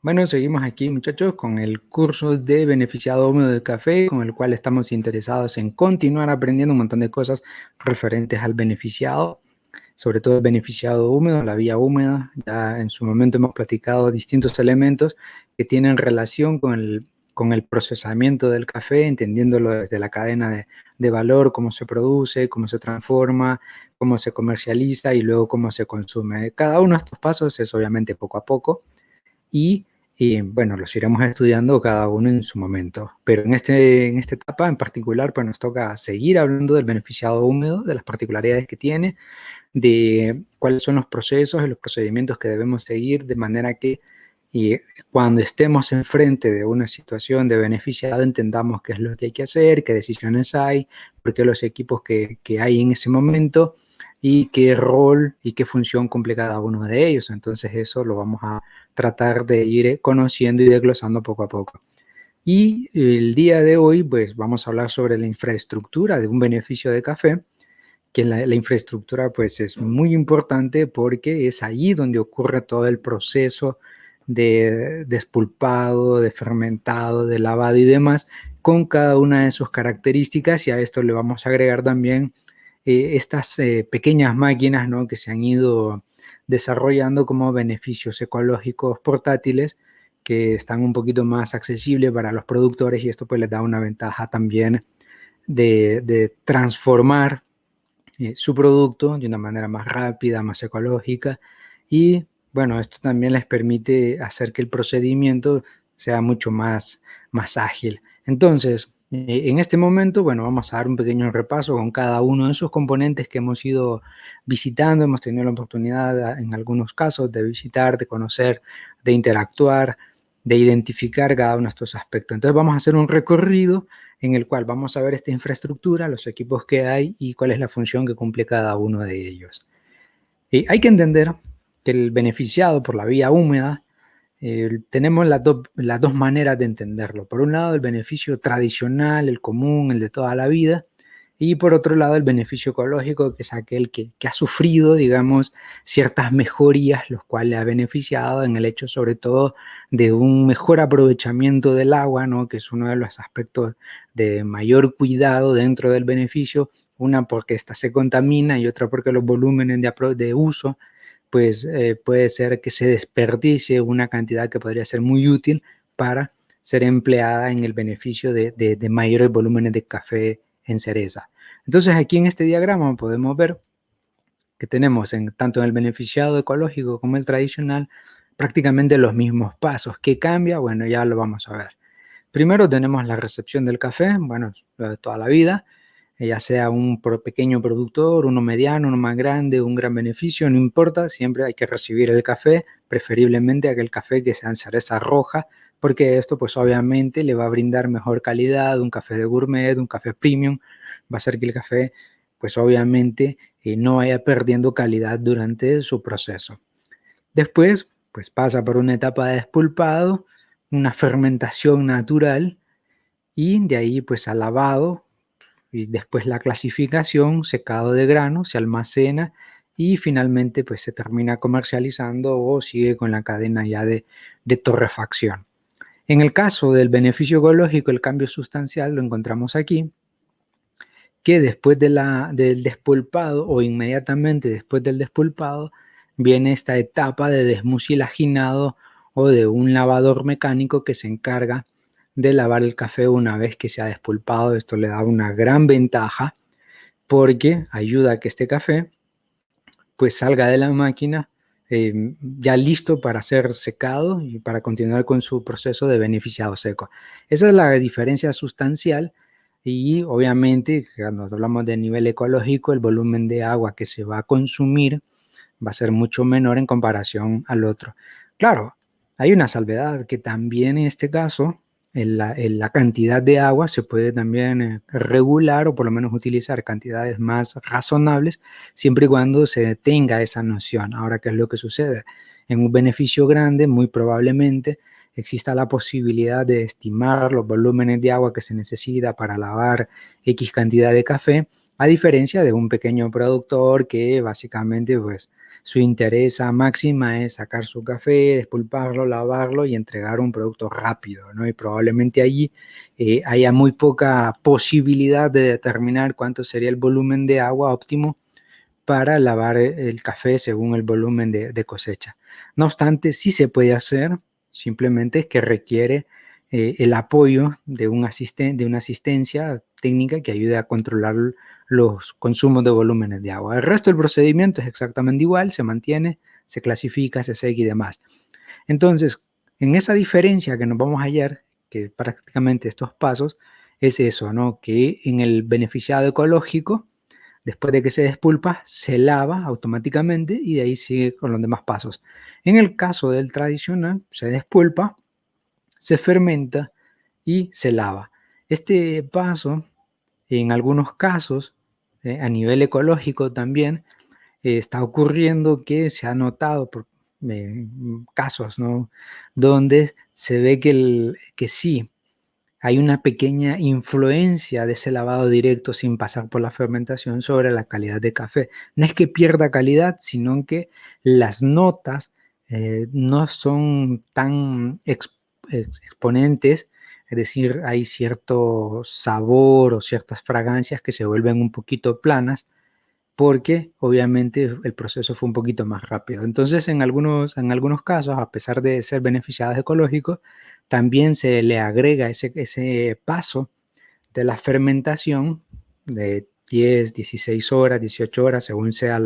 Bueno, seguimos aquí, muchachos, con el curso de beneficiado húmedo de café, con el cual estamos interesados en continuar aprendiendo un montón de cosas referentes al beneficiado, sobre todo el beneficiado húmedo, la vía húmeda. Ya en su momento hemos platicado distintos elementos que tienen relación con el procesamiento del café, entendiéndolo desde la cadena de valor, cómo se produce, cómo se transforma, cómo se comercializa y luego cómo se consume. Cada uno de estos pasos es obviamente poco a poco y, bueno, los iremos estudiando cada uno en su momento. Pero en esta etapa en particular, pues nos toca seguir hablando del beneficiado húmedo, de las particularidades que tiene, de cuáles son los procesos y los procedimientos que debemos seguir, de manera que cuando estemos enfrente de una situación de beneficiado entendamos qué es lo que hay que hacer, qué decisiones hay, por qué los equipos que hay en ese momento y qué rol y qué función cumple cada uno de ellos. Entonces eso lo vamos a tratar de ir conociendo y desglosando poco a poco. Y el día de hoy, pues vamos a hablar sobre la infraestructura de un beneficio de café, que la infraestructura pues es muy importante porque es allí donde ocurre todo el proceso de despulpado, de fermentado, de lavado y demás, con cada una de sus características, y a esto le vamos a agregar también estas pequeñas máquinas, ¿no?, que se han ido desarrollando como beneficios ecológicos portátiles que están un poquito más accesibles para los productores, y esto pues les da una ventaja también de transformar su producto de una manera más rápida, más ecológica, y bueno, esto también les permite hacer que el procedimiento sea mucho más ágil. Entonces, en este momento, bueno, vamos a dar un pequeño repaso con cada uno de esos componentes que hemos ido visitando. Hemos tenido la oportunidad en algunos casos de visitar, de conocer, de interactuar, de identificar cada uno de estos aspectos. Entonces vamos a hacer un recorrido en el cual vamos a ver esta infraestructura, los equipos que hay y cuál es la función que cumple cada uno de ellos. Hay que entender que el beneficiado por la vía húmeda, tenemos las dos maneras de entenderlo. Por un lado, el beneficio tradicional, el común, el de toda la vida, y por otro lado, el beneficio ecológico, que es aquel que ha sufrido, digamos, ciertas mejorías, los cuales ha beneficiado en el hecho, sobre todo, de un mejor aprovechamiento del agua, ¿no?, que es uno de los aspectos de mayor cuidado dentro del beneficio, una porque ésta se contamina y otra porque los volúmenes de uso pues puede ser que se desperdicie una cantidad que podría ser muy útil para ser empleada en el beneficio de mayores volúmenes de café en cereza. Entonces aquí en este diagrama podemos ver que tenemos tanto en el beneficiado ecológico como el tradicional prácticamente los mismos pasos. ¿Qué cambia? Bueno, ya lo vamos a ver. Primero tenemos la recepción del café, bueno, lo de toda la vida, ya sea un pequeño productor, uno mediano, uno más grande, un gran beneficio, no importa, siempre hay que recibir el café, preferiblemente aquel café que sea en cereza roja, porque esto pues obviamente le va a brindar mejor calidad, un café de gourmet, un café premium, va a hacer que el café pues obviamente no vaya perdiendo calidad durante su proceso. Después pues pasa por una etapa de despulpado, una fermentación natural, y de ahí pues al lavado y después la clasificación, secado de grano, se almacena y finalmente pues se termina comercializando o sigue con la cadena ya de torrefacción. En el caso del beneficio ecológico, el cambio sustancial lo encontramos aquí, que después del despulpado o inmediatamente después del despulpado viene esta etapa de desmucilaginado o de un lavador mecánico que se encarga de lavar el café una vez que se ha despulpado. Esto le da una gran ventaja porque ayuda a que este café pues salga de la máquina ya listo para ser secado y para continuar con su proceso de beneficiado seco. Esa es la diferencia sustancial, y obviamente cuando hablamos de nivel ecológico, el volumen de agua que se va a consumir va a ser mucho menor en comparación al otro. Claro, hay una salvedad que también en este caso la cantidad de agua se puede también regular o por lo menos utilizar cantidades más razonables siempre y cuando se tenga esa noción. Ahora, ¿qué es lo que sucede? En un beneficio grande, muy probablemente exista la posibilidad de estimar los volúmenes de agua que se necesita para lavar X cantidad de café, a diferencia de un pequeño productor que básicamente pues su interés máxima es sacar su café, despulparlo, lavarlo y entregar un producto rápido, ¿no? Y probablemente allí haya muy poca posibilidad de determinar cuánto sería el volumen de agua óptimo para lavar el café según el volumen de cosecha. No obstante, sí se puede hacer, simplemente es que requiere el apoyo de un asistente, de una asistencia técnica que ayude a controlar los consumos de volúmenes de agua. El resto del procedimiento es exactamente igual, se mantiene, se clasifica, se seca y demás. Entonces, en esa diferencia que nos vamos a hallar, que prácticamente estos pasos, es eso, ¿no? Que en el beneficiado ecológico, después de que se despulpa, se lava automáticamente y de ahí sigue con los demás pasos. En el caso del tradicional, se despulpa, se fermenta y se lava. Este paso, en algunos casos, a nivel ecológico también, está ocurriendo que se ha notado por casos, ¿no? Donde se ve que sí, hay una pequeña influencia de ese lavado directo sin pasar por la fermentación sobre la calidad de café. No es que pierda calidad, sino que las notas no son tan exponentes, es decir, hay cierto sabor o ciertas fragancias que se vuelven un poquito planas porque obviamente el proceso fue un poquito más rápido. Entonces, en algunos casos, a pesar de ser beneficiados ecológicos, también se le agrega ese paso de la fermentación de 10, 16 horas, 18 horas, según sea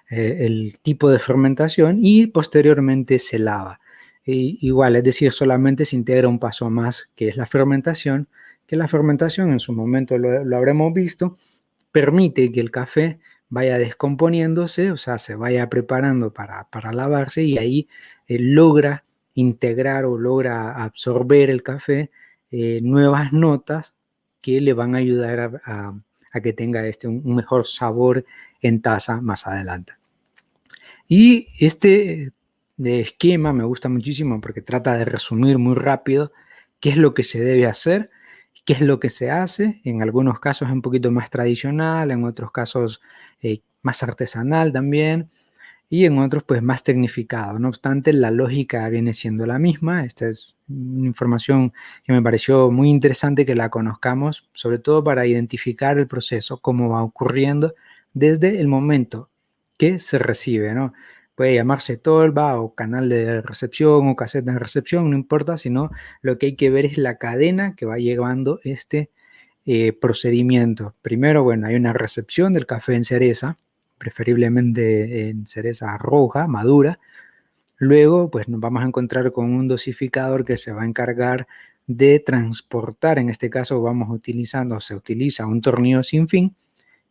el tipo de fermentación, y posteriormente se lava. Igual, es decir, solamente se integra un paso más, que es la fermentación, que la fermentación en su momento lo habremos visto, permite que el café vaya descomponiéndose, o sea, se vaya preparando para lavarse y ahí logra integrar o logra absorber el café nuevas notas que le van a ayudar a que tenga un mejor sabor en taza más adelante. Y este de esquema me gusta muchísimo porque trata de resumir muy rápido qué es lo que se debe hacer, qué es lo que se hace. En algunos casos es un poquito más tradicional, en otros casos más artesanal también, y en otros pues más tecnificado. No obstante, la lógica viene siendo la misma. Esta es una información que me pareció muy interesante que la conozcamos, sobre todo para identificar el proceso, cómo va ocurriendo desde el momento que se recibe, ¿no? Puede llamarse tolva o canal de recepción o caseta de recepción, no importa, sino lo que hay que ver es la cadena que va llevando este procedimiento. Primero, bueno, hay una recepción del café en cereza, preferiblemente en cereza roja, madura. Luego, pues nos vamos a encontrar con un dosificador que se va a encargar de transportar, en este caso se utiliza un tornillo sin fin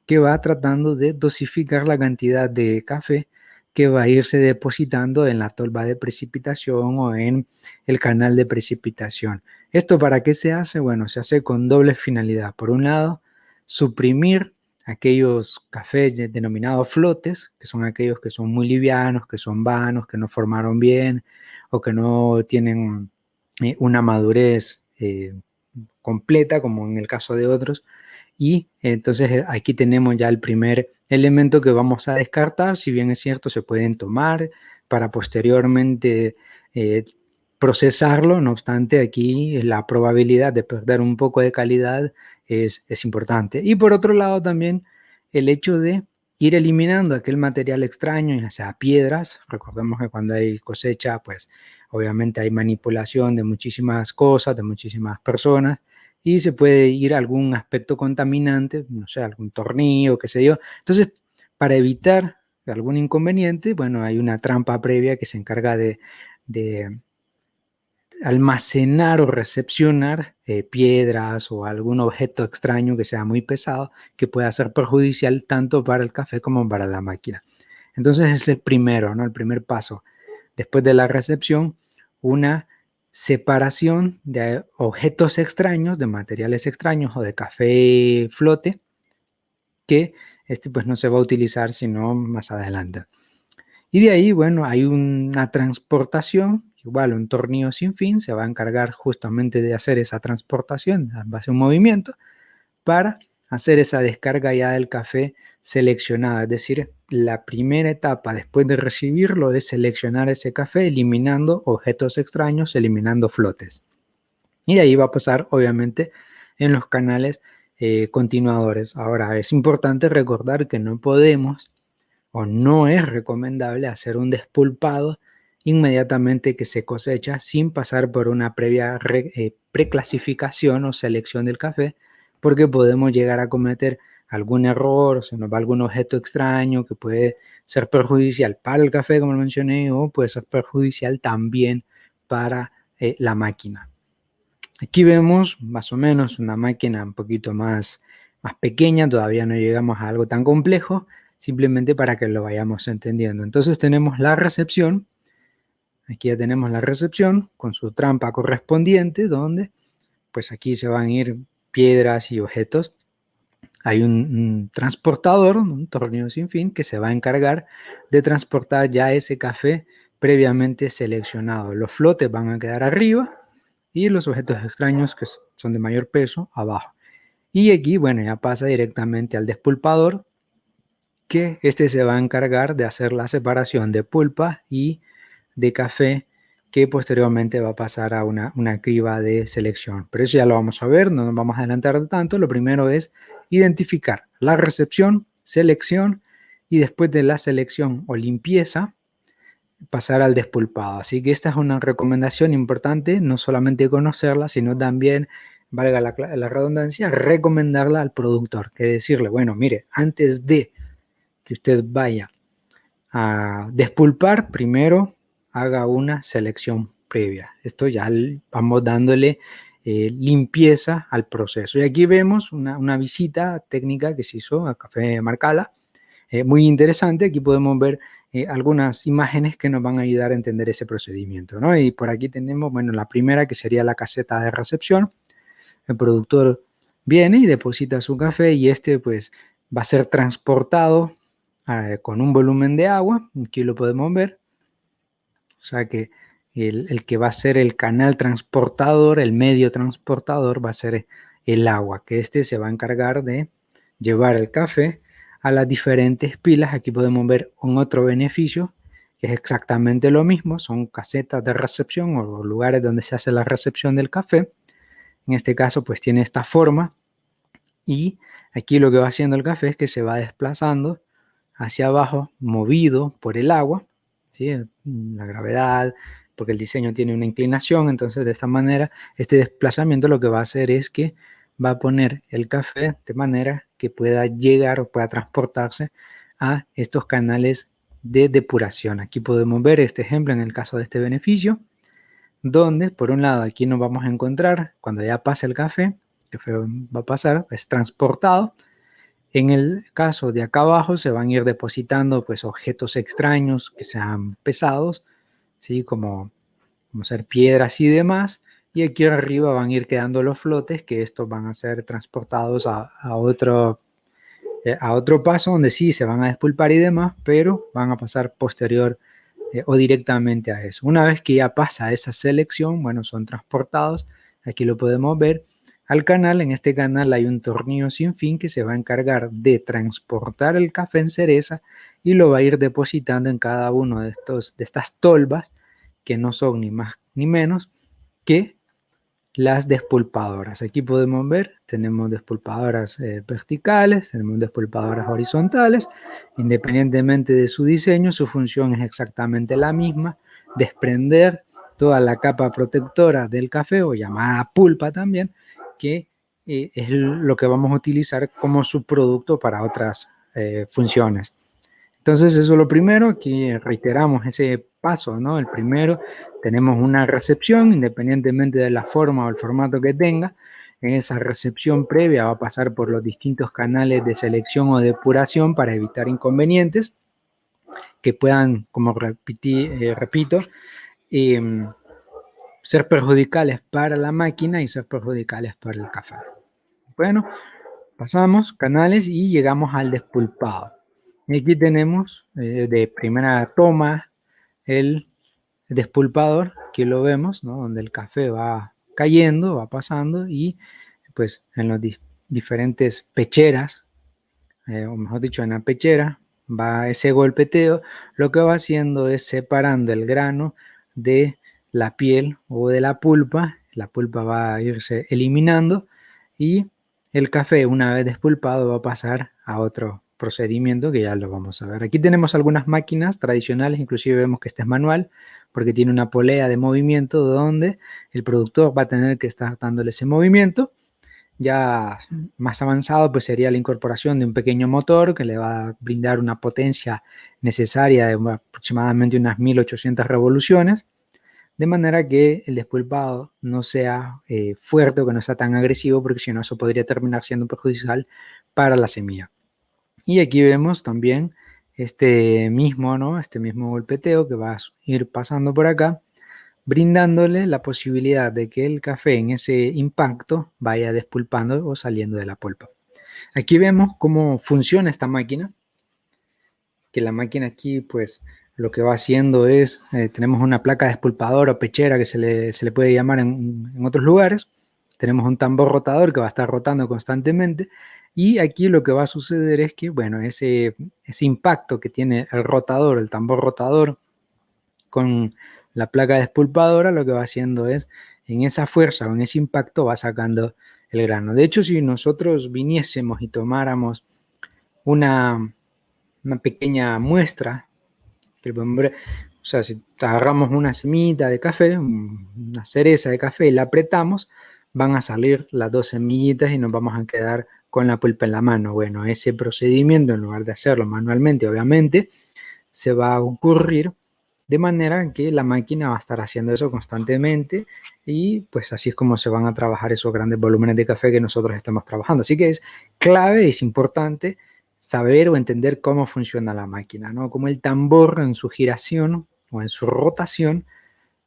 que va tratando de dosificar la cantidad de café que va a irse depositando en la tolva de precipitación o en el canal de precipitación. ¿Esto para qué se hace? Bueno, se hace con doble finalidad. Por un lado, suprimir aquellos cafés denominados flotes, que son aquellos que son muy livianos, que son vanos, que no formaron bien o que no tienen una madurez completa, como en el caso de otros. Y entonces aquí tenemos ya el primer elemento que vamos a descartar. Si bien es cierto, se pueden tomar para posteriormente procesarlo. No obstante, aquí la probabilidad de perder un poco de calidad es importante. Y por otro lado también el hecho de ir eliminando aquel material extraño, ya sea piedras. Recordemos que cuando hay cosecha, pues obviamente hay manipulación de muchísimas cosas, de muchísimas personas, y se puede ir a algún aspecto contaminante, no sé, algún tornillo, qué sé yo. Entonces, para evitar algún inconveniente, bueno, hay una trampa previa que se encarga de almacenar o recepcionar piedras o algún objeto extraño que sea muy pesado, que pueda ser perjudicial tanto para el café como para la máquina. Entonces es el primero, ¿no? El primer paso. Después de la recepción, una separación de objetos extraños, de materiales extraños o de café flote, que pues no se va a utilizar sino más adelante. Y de ahí, bueno, hay una transportación, igual un tornillo sin fin, se va a encargar justamente de hacer esa transportación, va a ser un movimiento para hacer esa descarga ya del café seleccionado, es decir, la primera etapa después de recibirlo es seleccionar ese café, eliminando objetos extraños, eliminando flotes. Y de ahí va a pasar, obviamente, en los canales continuadores. Ahora, es importante recordar que no podemos o no es recomendable hacer un despulpado inmediatamente que se cosecha sin pasar por una previa preclasificación o selección del café, porque podemos llegar a cometer algún error, o se nos va algún objeto extraño que puede ser perjudicial para el café, como lo mencioné, o puede ser perjudicial también para la máquina. Aquí vemos más o menos una máquina un poquito más pequeña, todavía no llegamos a algo tan complejo, simplemente para que lo vayamos entendiendo. Entonces tenemos la recepción, aquí ya tenemos la recepción con su trampa correspondiente, donde pues aquí se van a ir piedras y objetos. Hay un transportador, un tornillo sin fin, que se va a encargar de transportar ya ese café previamente seleccionado. Los flotes van a quedar arriba y los objetos extraños que son de mayor peso abajo. Y aquí, bueno, ya pasa directamente al despulpador, que este se va a encargar de hacer la separación de pulpa y de café, que posteriormente va a pasar a una criba de selección. Pero eso ya lo vamos a ver, no nos vamos a adelantar tanto. Lo primero es identificar la recepción, selección, y después de la selección o limpieza, pasar al despulpado. Así que esta es una recomendación importante, no solamente conocerla, sino también, valga la redundancia, recomendarla al productor, que decirle, bueno, mire, antes de que usted vaya a despulpar, primero haga una selección previa. Esto ya vamos dándole limpieza al proceso. Y aquí vemos una visita técnica que se hizo a Café Marcala, muy interesante. Aquí podemos ver algunas imágenes que nos van a ayudar a entender ese procedimiento, ¿no? Y por aquí tenemos, bueno, la primera, que sería la caseta de recepción. El productor viene y deposita su café, y este pues va a ser transportado con un volumen de agua. Aquí lo podemos ver. O sea que el que va a ser el canal transportador, el medio transportador, va a ser el agua, que este se va a encargar de llevar el café a las diferentes pilas. Aquí podemos ver un otro beneficio, que es exactamente lo mismo, son casetas de recepción o lugares donde se hace la recepción del café. En este caso pues tiene esta forma, y aquí lo que va haciendo el café es que se va desplazando hacia abajo, movido por el agua, ¿sí? La gravedad, porque el diseño tiene una inclinación. Entonces de esta manera este desplazamiento lo que va a hacer es que va a poner el café de manera que pueda llegar o pueda transportarse a estos canales de depuración. Aquí podemos ver este ejemplo en el caso de este beneficio, donde por un lado aquí nos vamos a encontrar cuando ya pasa el café va a pasar, es transportado. En el caso de acá abajo se van a ir depositando pues objetos extraños que sean pesados, ¿sí? Como ser piedras y demás, y aquí arriba van a ir quedando los flotes, que estos van a ser transportados a otro paso donde sí se van a despulpar y demás, pero van a pasar posterior o directamente a eso. Una vez que ya pasa esa selección, bueno, son transportados, aquí lo podemos ver, al canal. En este canal hay un tornillo sin fin que se va a encargar de transportar el café en cereza y lo va a ir depositando en cada uno de estas tolvas, que no son ni más ni menos que las despulpadoras. Aquí podemos ver, tenemos despulpadoras verticales, tenemos despulpadoras horizontales. Independientemente de su diseño, su función es exactamente la misma: desprender toda la capa protectora del café, o llamada pulpa también, que es lo que vamos a utilizar como subproducto para otras funciones. Entonces eso es lo primero. Aquí reiteramos ese paso, ¿no? El primero, tenemos una recepción, independientemente de la forma o el formato que tenga. En esa recepción previa va a pasar por los distintos canales de selección o depuración para evitar inconvenientes que puedan, como repito, ser perjudiciales para la máquina y ser perjudiciales para el café. Bueno, pasamos canales y llegamos al despulpado. Y aquí tenemos de primera toma el despulpador, que lo vemos, ¿no? Donde el café va cayendo, va pasando, y pues en las diferentes pecheras, o mejor dicho, en la pechera, va ese golpeteo, lo que va haciendo es separando el grano de la piel o de la pulpa va a irse eliminando y el café una vez despulpado va a pasar a otro procedimiento que ya lo vamos a ver. Aquí tenemos algunas máquinas tradicionales, inclusive vemos que este es manual porque tiene una polea de movimiento donde el productor va a tener que estar dándole ese movimiento. Ya más avanzado pues sería la incorporación de un pequeño motor que le va a brindar una potencia necesaria de aproximadamente unas 1800 revoluciones, de manera que el despulpado no sea fuerte o que no sea tan agresivo, porque si no eso podría terminar siendo perjudicial para la semilla. Y aquí vemos también ¿no? Este mismo golpeteo que va a ir pasando por acá, brindándole la posibilidad de que el café en ese impacto vaya despulpando o saliendo de la pulpa. Aquí vemos cómo funciona esta máquina, que la máquina aquí pues lo que va haciendo es, tenemos una placa despulpadora o pechera que se le puede llamar en otros lugares, tenemos un tambor rotador que va a estar rotando constantemente y aquí lo que va a suceder es que, bueno, ese impacto que tiene el rotador, el tambor rotador con la placa despulpadora, lo que va haciendo es, en esa fuerza o en ese impacto va sacando el grano. De hecho, si nosotros viniésemos y tomáramos una pequeña muestra, o sea, si agarramos una semillita de café, una cereza de café y la apretamos, van a salir las dos semillitas y nos vamos a quedar con la pulpa en la mano. Bueno, ese procedimiento, en lugar de hacerlo manualmente, obviamente, se va a ocurrir de manera que la máquina va a estar haciendo eso constantemente y pues así es como se van a trabajar esos grandes volúmenes de café que nosotros estamos trabajando. Así que es clave, es importante saber o entender cómo funciona la máquina, ¿no? Como el tambor en su giración o en su rotación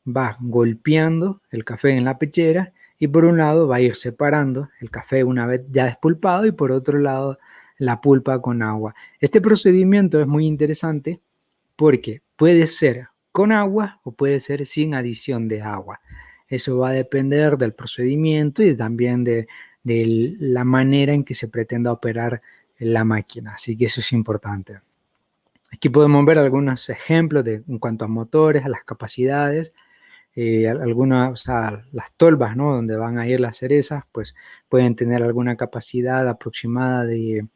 va golpeando el café en la pechera y por un lado va a ir separando el café una vez ya despulpado y por otro lado la pulpa con agua. Este procedimiento es muy interesante porque puede ser con agua o puede ser sin adición de agua. Eso va a depender del procedimiento y también de la manera en que se pretenda operar la máquina. Así que eso es importante. Aquí podemos ver algunos ejemplos en cuanto a motores, a las capacidades, algunas, o sea, las tolvas, ¿no? Donde van a ir las cerezas, pues pueden tener alguna capacidad aproximada de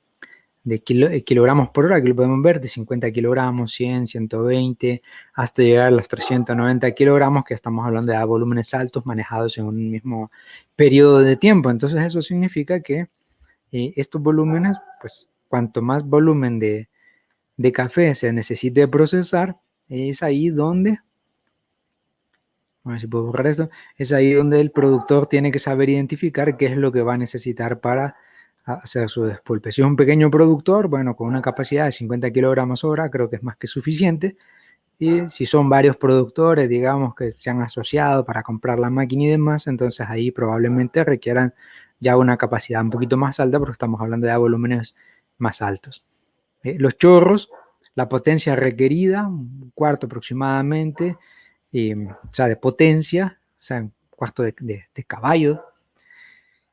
kilogramos por hora, que lo podemos ver, de 50 kilogramos, 100, 120, hasta llegar a los 390 kilogramos, que estamos hablando de volúmenes altos manejados en un mismo periodo de tiempo. Entonces eso significa que estos volúmenes, pues cuanto más volumen de café se necesite procesar, es ahí donde, a ver si puedo borrar esto, es ahí donde el productor tiene que saber identificar qué es lo que va a necesitar para hacer su despulpe. Si es un pequeño productor, bueno, con una capacidad de 50 kilogramos hora, creo que es más que suficiente. Y si son varios productores, digamos, que se han asociado para comprar la máquina y demás, entonces ahí probablemente requieran ya una capacidad un poquito más alta, porque estamos hablando de volúmenes más altos. Los chorros, la potencia requerida, un cuarto aproximadamente, o sea, de potencia, o sea, un cuarto de caballo,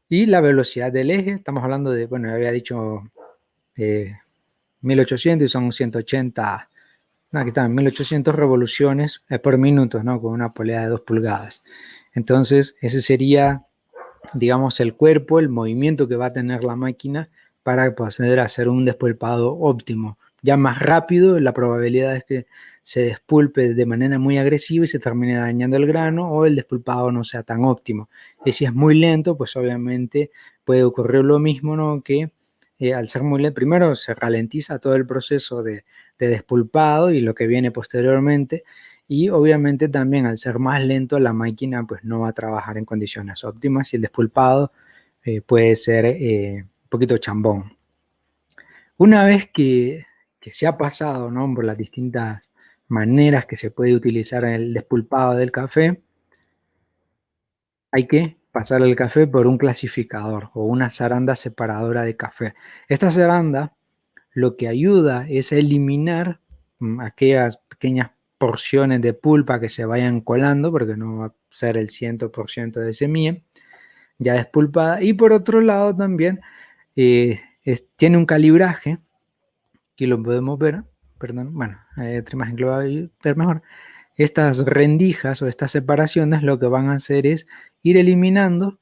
y la velocidad del eje, estamos hablando de, bueno, ya había dicho 1800 y son 180, no, aquí están, 1800 revoluciones por minuto, ¿no? Con una polea de 2 pulgadas. Entonces, ese sería, digamos, el cuerpo, el movimiento que va a tener la máquina para poder hacer un despulpado óptimo. Ya más rápido, la probabilidad es que se despulpe de manera muy agresiva y se termine dañando el grano o el despulpado no sea tan óptimo. Y si es muy lento, pues obviamente puede ocurrir lo mismo, ¿no? Que al ser muy lento, primero se ralentiza todo el proceso de despulpado y lo que viene posteriormente. Y obviamente también al ser más lento la máquina pues no va a trabajar en condiciones óptimas y el despulpado puede ser un poquito chambón. Una vez que se ha pasado, ¿no? Por las distintas maneras que se puede utilizar el despulpado del café, hay que pasar el café por un clasificador o una zaranda separadora de café. Esta zaranda lo que ayuda es a eliminar aquellas pequeñas porciones de pulpa que se vayan colando, porque no va a ser el 100% de semilla ya despulpada. Y por otro lado también tiene un calibraje Aquí lo podemos ver, perdón, bueno, hay otra imagen que lo va a ver mejor. Estas rendijas o estas separaciones lo que van a hacer es ir eliminando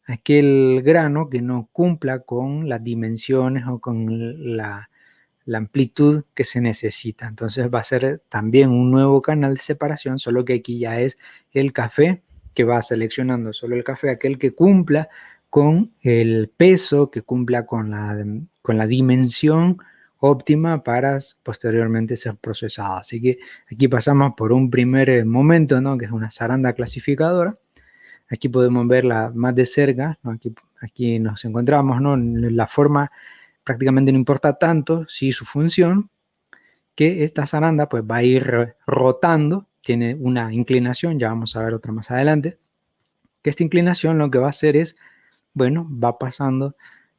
aquel grano que no cumpla con las dimensiones o con la amplitud que se necesita. Entonces va a ser también un nuevo canal de separación, solo que aquí ya es el café que va seleccionando solo el café, aquel que cumpla con el peso, que cumpla con la dimensión óptima para posteriormente ser procesada. Así que aquí pasamos por un primer momento, ¿no? Que es una zaranda clasificadora. Aquí podemos verla más de cerca, ¿no? Aquí nos encontramos, ¿no? La forma prácticamente no importa tanto, sí su función, que esta zaranda pues va a ir rotando, tiene una inclinación, ya vamos a ver otra más adelante, que esta inclinación lo que va a hacer es, bueno, va pasando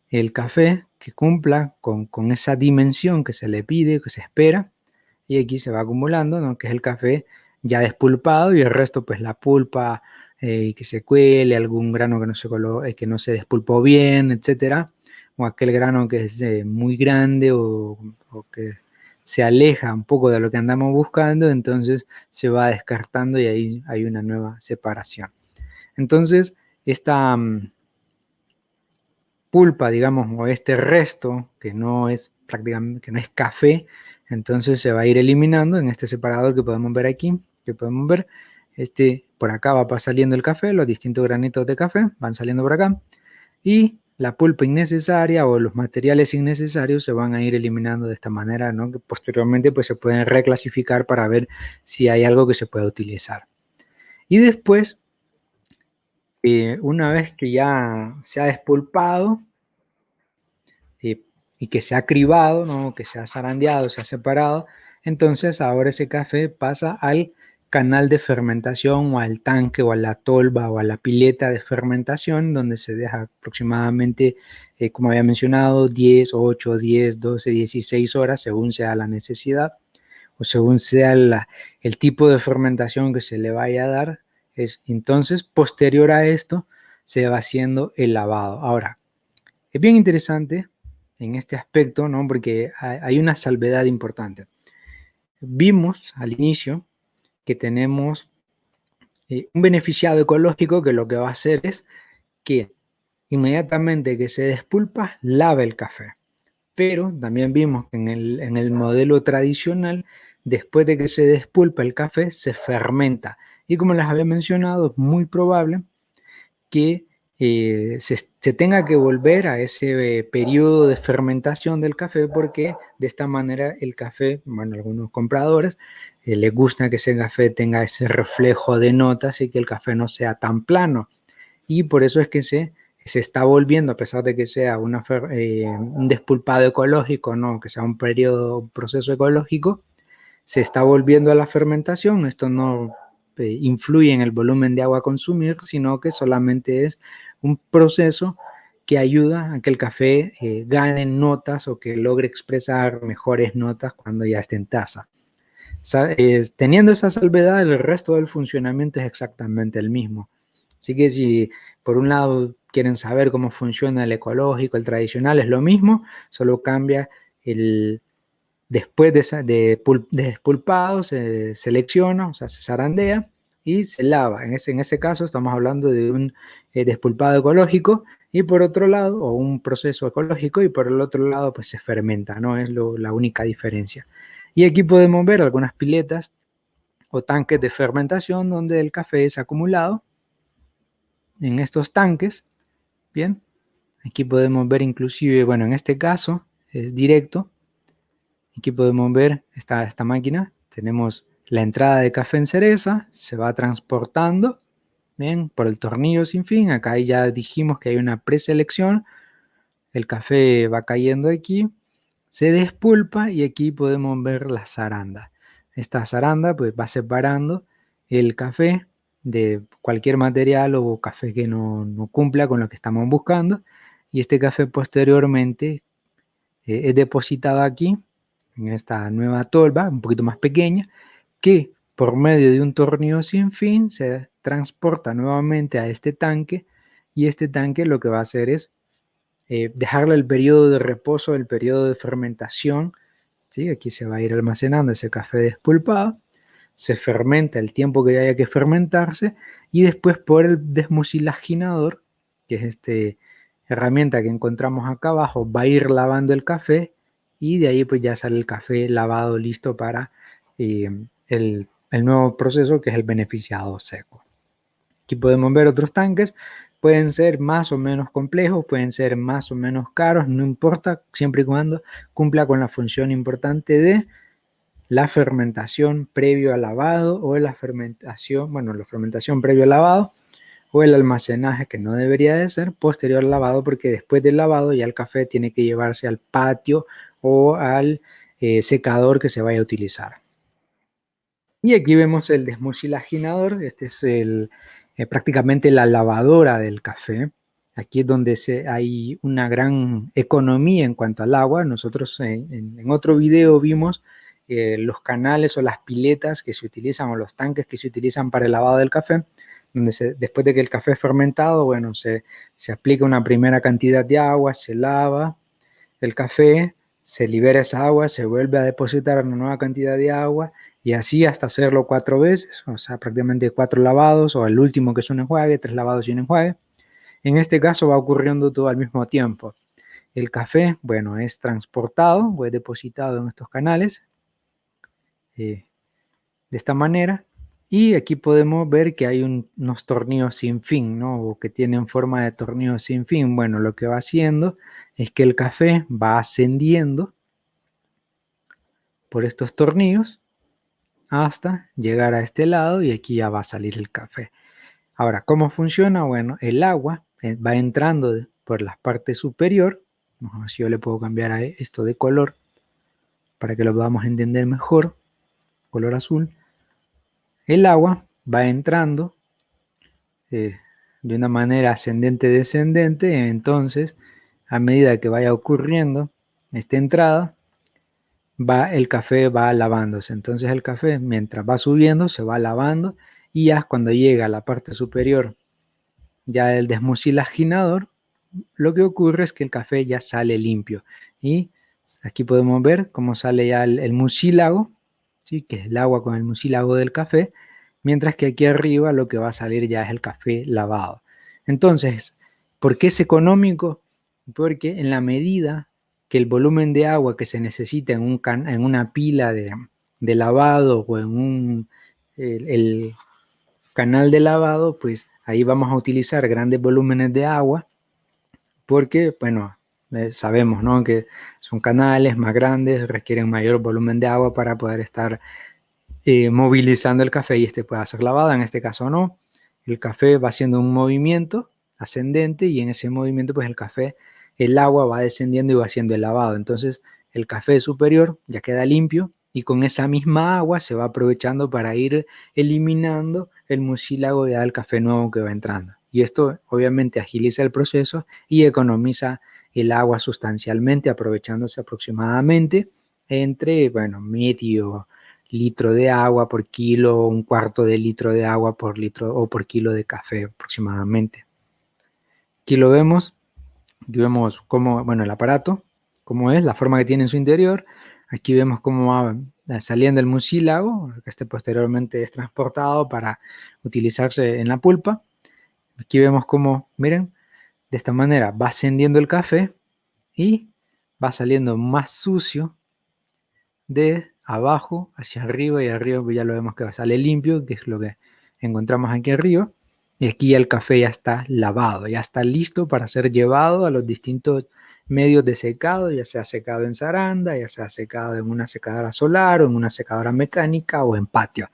el café que cumpla con esa dimensión que se le pide, que se espera, y aquí se va acumulando, ¿no? Que es el café ya despulpado y el resto pues la pulpa que se cuele, algún grano que no se despulpó bien, etcétera, o aquel grano que es muy grande o que se aleja un poco de lo que andamos buscando, entonces se va descartando y ahí hay una nueva separación. Entonces, esta pulpa, digamos, o este resto que no es prácticamente, que no es café, entonces se va a ir eliminando en este separador que podemos ver aquí, que podemos ver, por acá va saliendo el café, los distintos granitos de café van saliendo por acá, y la pulpa innecesaria o los materiales innecesarios se van a ir eliminando de esta manera, ¿no? Que posteriormente pues se pueden reclasificar para ver si hay algo que se pueda utilizar. Y después, una vez que ya se ha despulpado, y que se ha cribado, ¿no? Que se ha zarandeado, se ha separado, entonces ahora ese café pasa al canal de fermentación o al tanque o a la tolva o a la pileta de fermentación donde se deja aproximadamente, como había mencionado, 10, 8, 10, 12, 16 horas según sea la necesidad o según sea el tipo de fermentación que se le vaya a dar. Entonces, posterior a esto, se va haciendo el lavado. Ahora, es bien interesante en este aspecto, ¿no? Porque hay una salvedad importante. Vimos al inicio que tenemos un beneficiado ecológico que lo que va a hacer es que inmediatamente que se despulpa, lava el café. Pero también vimos que en el modelo tradicional, después de que se despulpa el café, se fermenta. Y como les había mencionado, es muy probable que se tenga que volver a ese periodo de fermentación del café porque de esta manera el café, bueno, algunos compradores les gusta que ese café tenga ese reflejo de notas y que el café no sea tan plano. Y por eso es que se está volviendo, a pesar de que sea un despulpado ecológico, no, que sea un proceso ecológico, se está volviendo a la fermentación. Esto no influye en el volumen de agua a consumir, sino que solamente es un proceso que ayuda a que el café gane notas o que logre expresar mejores notas cuando ya esté en taza. Teniendo esa salvedad, el resto del funcionamiento es exactamente el mismo. Así que si por un lado quieren saber cómo funciona el ecológico, el tradicional, es lo mismo, solo cambia después de despulpado, se selecciona, o sea, se zarandea y se lava. En ese caso estamos hablando de un despulpado ecológico y por otro lado, o un proceso ecológico y por el otro lado pues se fermenta, ¿no? Es la única diferencia. Y aquí podemos ver algunas piletas o tanques de fermentación donde el café es acumulado en estos tanques. Bien, aquí podemos ver inclusive, bueno, en este caso es directo. Aquí podemos ver esta máquina. Tenemos la entrada de café en cereza, se va transportando, bien, por el tornillo sin fin. Acá ya dijimos que hay una preselección. El café va cayendo aquí, se despulpa y aquí podemos ver la zaranda. Esta zaranda pues va separando el café de cualquier material o café que no cumpla con lo que estamos buscando. Y este café posteriormente es depositado aquí en esta nueva tolva, un poquito más pequeña, que por medio de un tornillo sin fin se transporta nuevamente a este tanque y este tanque lo que va a hacer es dejarle el periodo de reposo, el periodo de fermentación ¿sí? Aquí se va a ir almacenando ese café despulpado, se fermenta el tiempo que haya que fermentarse y después por el desmucilaginador, que es esta herramienta que encontramos acá abajo, va a ir lavando el café y de ahí pues ya sale el café lavado listo para el nuevo proceso que es el beneficiado seco. Aquí podemos ver otros tanques, pueden ser más o menos complejos, pueden ser más o menos caros, no importa, siempre y cuando cumpla con la función importante de la fermentación previo al lavado o la fermentación, bueno, la fermentación previo al lavado o el almacenaje que no debería de ser posterior al lavado, porque después del lavado ya el café tiene que llevarse al patio o al secador que se vaya a utilizar. Y aquí vemos el desmucilaginador, este es prácticamente la lavadora del café. Aquí es donde hay una gran economía en cuanto al agua. Nosotros en otro video vimos los canales o las piletas que se utilizan o los tanques que se utilizan para el lavado del café, donde después de que el café es fermentado, bueno, se aplica una primera cantidad de agua, se lava el café, se libera esa agua, se vuelve a depositar una nueva cantidad de agua y así hasta hacerlo 4 veces, o sea, prácticamente 4 lavados o el último que es un enjuague, 3 lavados y un enjuague. En este caso va ocurriendo todo al mismo tiempo. El café, bueno, es transportado o es depositado en estos canales de esta manera. Y aquí podemos ver que hay unos tornillos sin fin, ¿no? O que tienen forma de tornillos sin fin. Bueno, lo que va haciendo es que el café va ascendiendo por estos tornillos hasta llegar a este lado y aquí ya va a salir el café. Ahora, ¿cómo funciona? Bueno, el agua va entrando por la parte superior. Vamos a ver si yo le puedo cambiar a esto de color para que lo podamos entender mejor. Color azul. El agua va entrando de una manera ascendente-descendente, entonces a medida que vaya ocurriendo esta entrada, el café va lavándose. Entonces el café, mientras va subiendo, se va lavando y ya cuando llega a la parte superior ya del desmucilaginador, lo que ocurre es que el café ya sale limpio. Y aquí podemos ver cómo sale ya el mucílago, ¿sí? Que es el agua con el mucílago del café, mientras que aquí arriba lo que va a salir ya es el café lavado. Entonces, ¿por qué es económico? Porque en la medida que el volumen de agua que se necesita en una pila de lavado o en el canal de lavado, pues ahí vamos a utilizar grandes volúmenes de agua porque, bueno, sabemos, ¿no? Que son canales más grandes, requieren mayor volumen de agua para poder estar movilizando el café y este pueda ser lavado. En este caso no, el café va haciendo un movimiento ascendente y en ese movimiento pues el agua va descendiendo y va haciendo el lavado. Entonces el café superior ya queda limpio y con esa misma agua se va aprovechando para ir eliminando el mucílago ya del café nuevo que va entrando. Y esto obviamente agiliza el proceso y economiza el agua sustancialmente, aprovechándose aproximadamente entre, bueno, medio litro de agua por kilo, un cuarto de litro de agua por litro o por kilo de café aproximadamente. Aquí lo vemos, aquí vemos cómo, bueno, el aparato, cómo es, la forma que tiene en su interior. Aquí vemos cómo va saliendo el mucílago, que este posteriormente es transportado para utilizarse en la pulpa. Aquí vemos cómo, miren, de esta manera va ascendiendo el café y va saliendo más sucio de abajo hacia arriba y arriba pues ya lo vemos que sale limpio, que es lo que encontramos aquí arriba. Y aquí el café ya está lavado, ya está listo para ser llevado a los distintos medios de secado, ya sea secado en zaranda, ya sea secado en una secadora solar o en una secadora mecánica o en patio.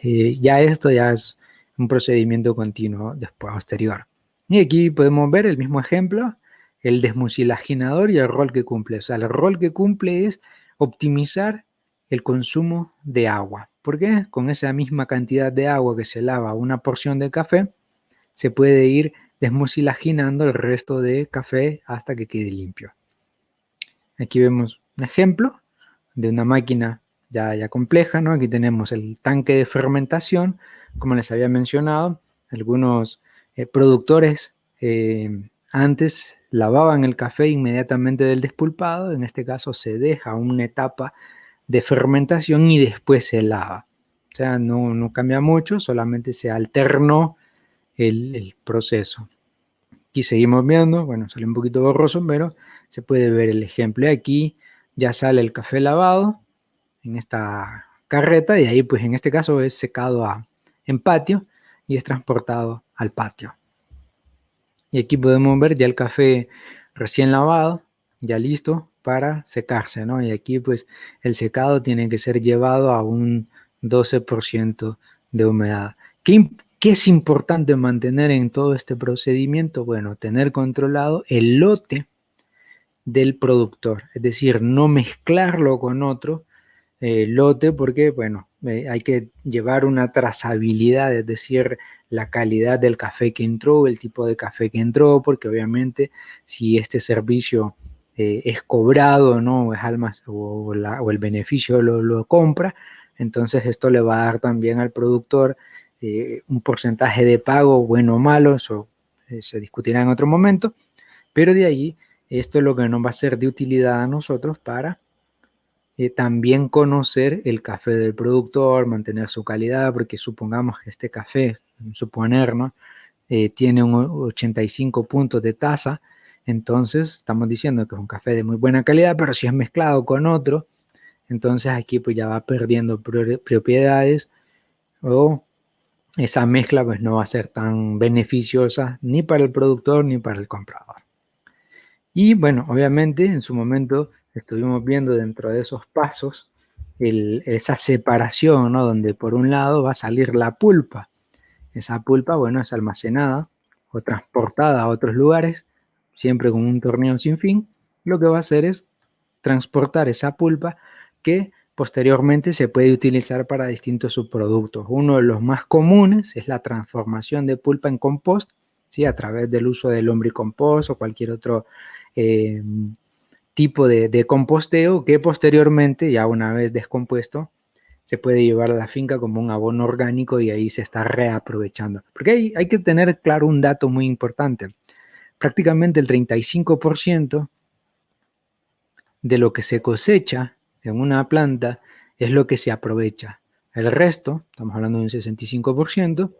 Ya esto ya es un procedimiento continuo después posterior. Y aquí podemos ver el mismo ejemplo, el desmucilaginador y el rol que cumple. O sea, el rol que cumple es optimizar el consumo de agua. ¿Por qué? Con esa misma cantidad de agua que se lava una porción de café, se puede ir desmucilaginando el resto de café hasta que quede limpio. Aquí vemos un ejemplo de una máquina ya compleja, ¿no? Aquí tenemos el tanque de fermentación, como les había mencionado, algunos productores antes lavaban el café inmediatamente del despulpado, en este caso se deja una etapa de fermentación y después se lava. O sea, no cambia mucho, solamente se alternó el proceso. Aquí seguimos viendo, bueno, sale un poquito borroso, pero se puede ver el ejemplo. Aquí ya sale el café lavado en esta carreta y ahí pues en este caso es secado en patio y es transportado al patio. Y aquí podemos ver ya el café recién lavado, ya listo para secarse, ¿no? Y aquí pues el secado tiene que ser llevado a un 12% de humedad. ¿Qué es importante mantener en todo este procedimiento? Bueno, tener controlado el lote del productor, es decir, no mezclarlo con otro lote porque, bueno, hay que llevar una trazabilidad, es decir, la calidad del café que entró, el tipo de café que entró, porque obviamente si este servicio es cobrado, ¿no? Es o el beneficio lo compra, entonces esto le va a dar también al productor un porcentaje de pago, bueno o malo, eso se discutirá en otro momento, pero de ahí esto es lo que nos va a ser de utilidad a nosotros para también conocer el café del productor, mantener su calidad, porque supongamos que este café, suponer, ¿no? Tiene un 85 puntos de taza, entonces estamos diciendo que es un café de muy buena calidad, pero si es mezclado con otro, entonces aquí pues ya va perdiendo propiedades o esa mezcla pues no va a ser tan beneficiosa ni para el productor ni para el comprador. Y bueno, obviamente en su momento estuvimos viendo dentro de esos pasos esa separación, ¿no? Donde por un lado va a salir la pulpa. Esa pulpa, bueno, es almacenada o transportada a otros lugares, siempre con un torneo sin fin. Lo que va a hacer es transportar esa pulpa que posteriormente se puede utilizar para distintos subproductos. Uno de los más comunes es la transformación de pulpa en compost, ¿sí? A través del uso del lombricompost o cualquier otro eh, tipo de composteo que posteriormente, ya una vez descompuesto, se puede llevar a la finca como un abono orgánico y ahí se está reaprovechando. Porque hay que tener claro un dato muy importante. Prácticamente el 35% de lo que se cosecha en una planta es lo que se aprovecha. El resto, estamos hablando de un 65%,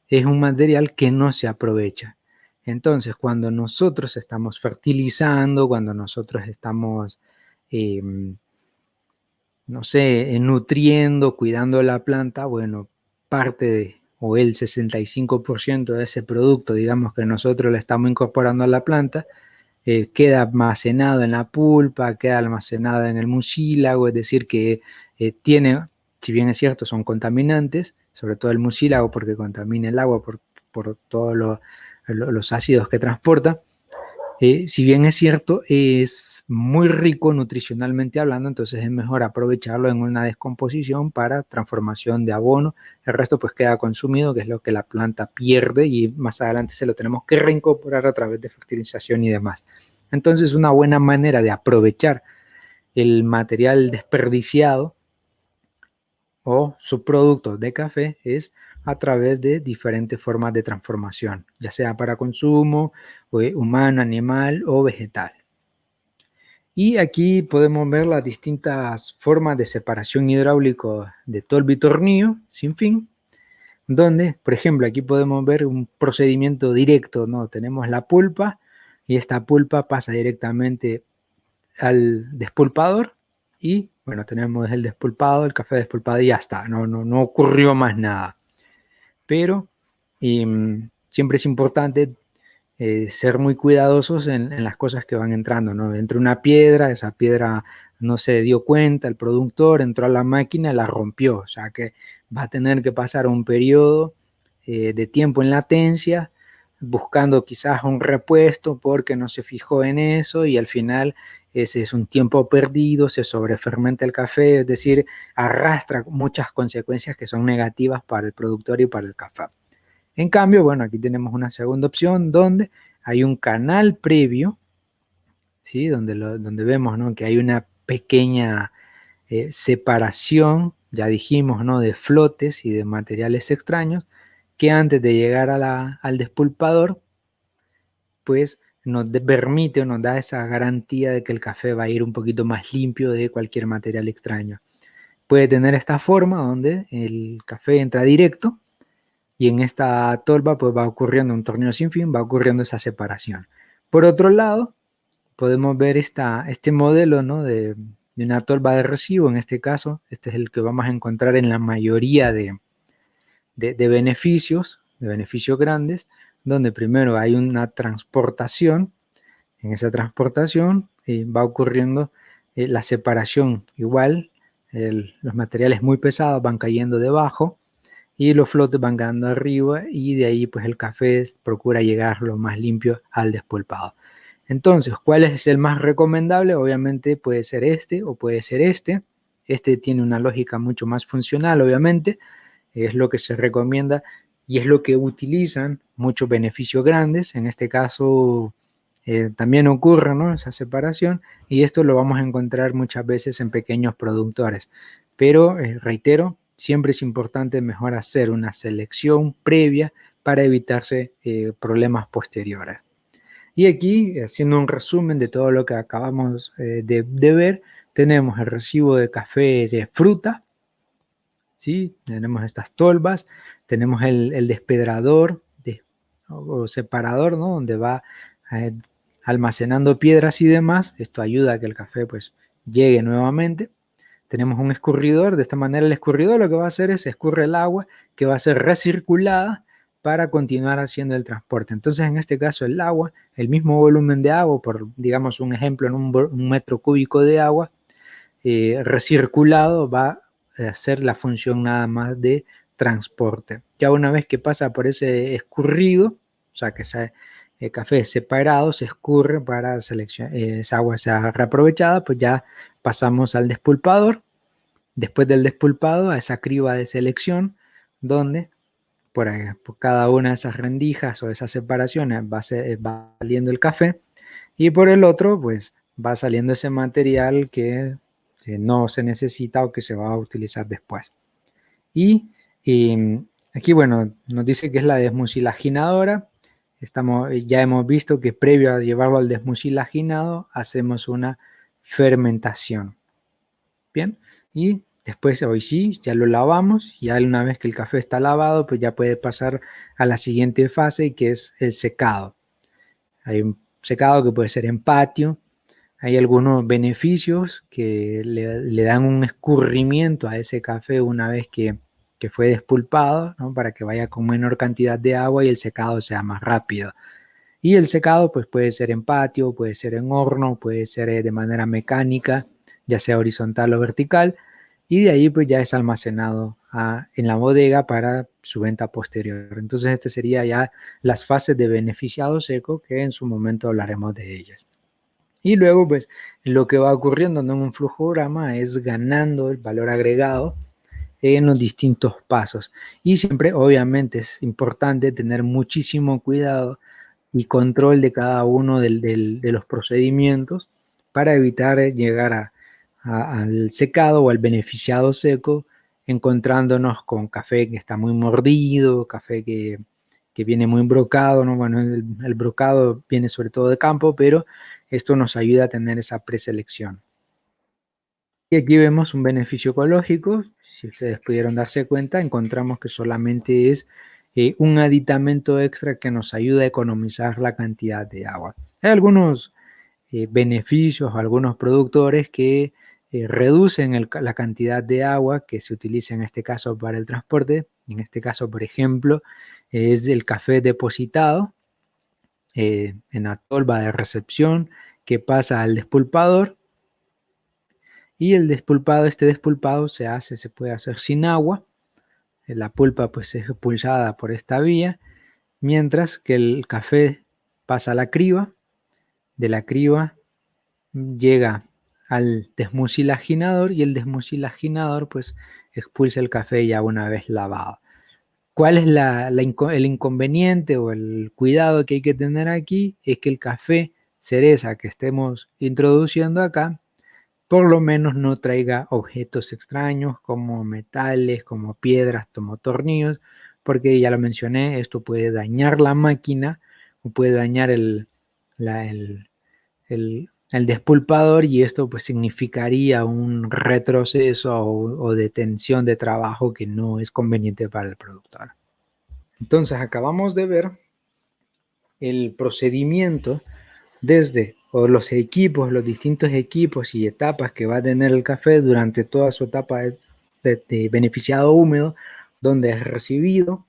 es un material que no se aprovecha. Entonces, cuando nosotros estamos fertilizando, cuando nosotros estamos, eh, no sé, nutriendo, cuidando la planta, bueno, parte de, o el 65% de ese producto, digamos que nosotros le estamos incorporando a la planta, queda almacenado en la pulpa, queda almacenado en el mucílago, es decir, que tiene, si bien es cierto, son contaminantes, sobre todo el mucílago porque contamina el agua por todos los ácidos que transporta. Si bien es cierto, es muy rico nutricionalmente hablando, entonces es mejor aprovecharlo en una descomposición para transformación de abono. El resto pues queda consumido, que es lo que la planta pierde y más adelante se lo tenemos que reincorporar a través de fertilización y demás. Entonces una buena manera de aprovechar el material desperdiciado o subproductos de café es a través de diferentes formas de transformación, ya sea para consumo humano, animal o vegetal. Y aquí podemos ver las distintas formas de separación hidráulico de tolvo-tornillo sin fin, donde, por ejemplo, aquí podemos ver un procedimiento directo, ¿no? Tenemos la pulpa y esta pulpa pasa directamente al despulpador y, bueno, tenemos el despulpado, el café despulpado y ya está, no ocurrió más nada. Pero siempre es importante ser muy cuidadosos en las cosas que van entrando, ¿no? Entra una piedra, esa piedra no se dio cuenta, el productor entró a la máquina y la rompió, o sea que va a tener que pasar un periodo de tiempo en latencia, buscando quizás un repuesto porque no se fijó en eso y al final ese es un tiempo perdido, se sobrefermenta el café, es decir, arrastra muchas consecuencias que son negativas para el productor y para el café. En cambio, bueno, aquí tenemos una segunda opción donde hay un canal previo, ¿sí? Donde vemos, ¿no? Que hay una pequeña separación, ya dijimos, ¿no? De flotes y de materiales extraños, que antes de llegar al despulpador, pues nos permite o nos da esa garantía de que el café va a ir un poquito más limpio de cualquier material extraño. puede tener esta forma donde el café entra directo y en esta tolva pues va ocurriendo un torneo sin fin, va ocurriendo esa separación. Por otro lado, podemos ver este modelo, ¿no? de una tolva de recibo, en este caso, este es el que vamos a encontrar en la mayoría de beneficios grandes, donde primero hay una transportación, en esa transportación va ocurriendo la separación igual, los materiales muy pesados van cayendo debajo y los flotes van quedando arriba y de ahí pues el café procura llegar lo más limpio al despulpado. Entonces, ¿cuál es el más recomendable? Obviamente puede ser este o puede ser este. Este tiene una lógica mucho más funcional, obviamente, es lo que se recomienda y es lo que utilizan muchos beneficios grandes. En este caso también ocurre, ¿no? esa separación y esto lo vamos a encontrar muchas veces en pequeños productores. Pero reitero, siempre es importante mejor hacer una selección previa para evitarse problemas posteriores. Y aquí, haciendo un resumen de todo lo que acabamos de ver, tenemos el recibo de café de fruta, ¿sí? Tenemos estas tolvas, tenemos el despedrador o separador, ¿no? Donde va eh, almacenando piedras y demás. Esto ayuda a que el café pues llegue nuevamente. Tenemos un escurridor, de esta manera el escurridor lo que va a hacer es escurre el agua que va a ser recirculada para continuar haciendo el transporte. Entonces, en este caso, el agua, el mismo volumen de agua, por digamos un ejemplo, en un metro cúbico de agua, recirculado va a hacer la función nada más de transporte. Ya una vez que pasa por ese escurrido, o sea que el café separado se escurre para esa agua sea reaprovechada, pues ya pasamos al despulpador. Después del despulpado, a esa criba de selección, donde por cada una de esas rendijas o esas separaciones va saliendo el café y por el otro, pues va saliendo ese material que no se necesita o que se va a utilizar después. Y aquí, bueno, nos dice que es la desmucilaginadora. Ya hemos visto que previo a llevarlo al desmucilaginado, hacemos una fermentación. Bien, y después hoy sí, ya lo lavamos, ya una vez que el café está lavado, pues ya puede pasar a la siguiente fase, que es el secado. Hay un secado que puede ser en patio, hay algunos beneficios que le dan un escurrimiento a ese café una vez que fue despulpado, ¿no? Para que vaya con menor cantidad de agua y el secado sea más rápido. Y el secado pues puede ser en patio, puede ser en horno, puede ser de manera mecánica, ya sea horizontal o vertical, y de ahí pues ya es almacenado en la bodega para su venta posterior. Entonces este sería ya las fases de beneficiado seco, que en su momento hablaremos de ellas. Y luego pues lo que va ocurriendo en un flujograma es ganando el valor agregado en los distintos pasos. Y siempre obviamente es importante tener muchísimo cuidado y control de cada uno de los procedimientos para evitar llegar al secado o al beneficiado seco, encontrándonos con café que está muy mordido, café que viene muy brocado, ¿no? Bueno, el brocado viene sobre todo de campo, pero esto nos ayuda a tener esa preselección. Y aquí vemos un beneficio ecológico. Si ustedes pudieron darse cuenta, encontramos que solamente es un aditamento extra que nos ayuda a economizar la cantidad de agua. Hay algunos beneficios, algunos productores que reducen la cantidad de agua que se utiliza en este caso para el transporte. En este caso, por ejemplo, es el café depositado en la tolva de recepción que pasa al despulpador. Y este despulpado se puede hacer sin agua. La pulpa pues es expulsada por esta vía, mientras que el café pasa a la criba, de la criba llega al desmucilaginador y el desmucilaginador pues expulsa el café ya una vez lavado. ¿Cuál es el inconveniente o el cuidado que hay que tener aquí? Es que el café cereza que estemos introduciendo acá por lo menos no traiga objetos extraños como metales, como piedras, como tornillos, porque ya lo mencioné, esto puede dañar la máquina o puede dañar el despulpador, y esto pues significaría un retroceso o detención de trabajo que no es conveniente para el productor. Entonces acabamos de ver el procedimiento desde o los equipos, los distintos equipos y etapas que va a tener el café durante toda su etapa de beneficiado húmedo, donde es recibido,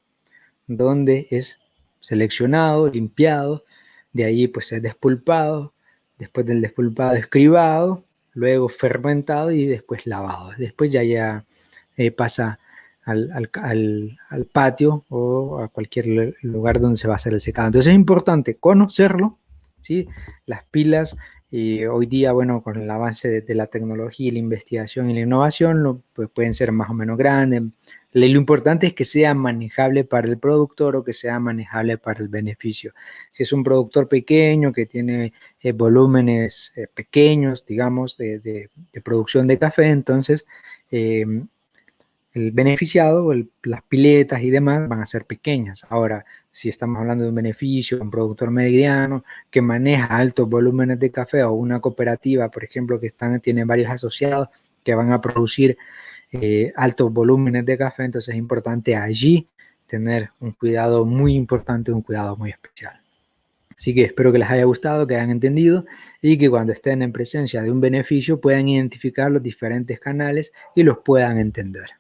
donde es seleccionado, limpiado, de ahí pues es despulpado, después del despulpado es cribado, luego fermentado y después lavado. Después ya pasa al patio o a cualquier lugar donde se va a hacer el secado. Entonces es importante conocerlo, ¿sí? Las pilas, y hoy día, bueno, con el avance de la tecnología y la investigación y la innovación, pues pueden ser más o menos grandes. Lo importante es que sea manejable para el productor o que sea manejable para el beneficio. Si es un productor pequeño que tiene volúmenes pequeños, digamos, de producción de café, entonces el beneficiado, las piletas y demás van a ser pequeñas. Ahora, si estamos hablando de un beneficio, un productor mediano que maneja altos volúmenes de café, o una cooperativa, por ejemplo, que tiene varios asociados que van a producir altos volúmenes de café, entonces es importante allí tener un cuidado muy importante, un cuidado muy especial. Así que espero que les haya gustado, que hayan entendido y que cuando estén en presencia de un beneficio puedan identificar los diferentes canales y los puedan entender.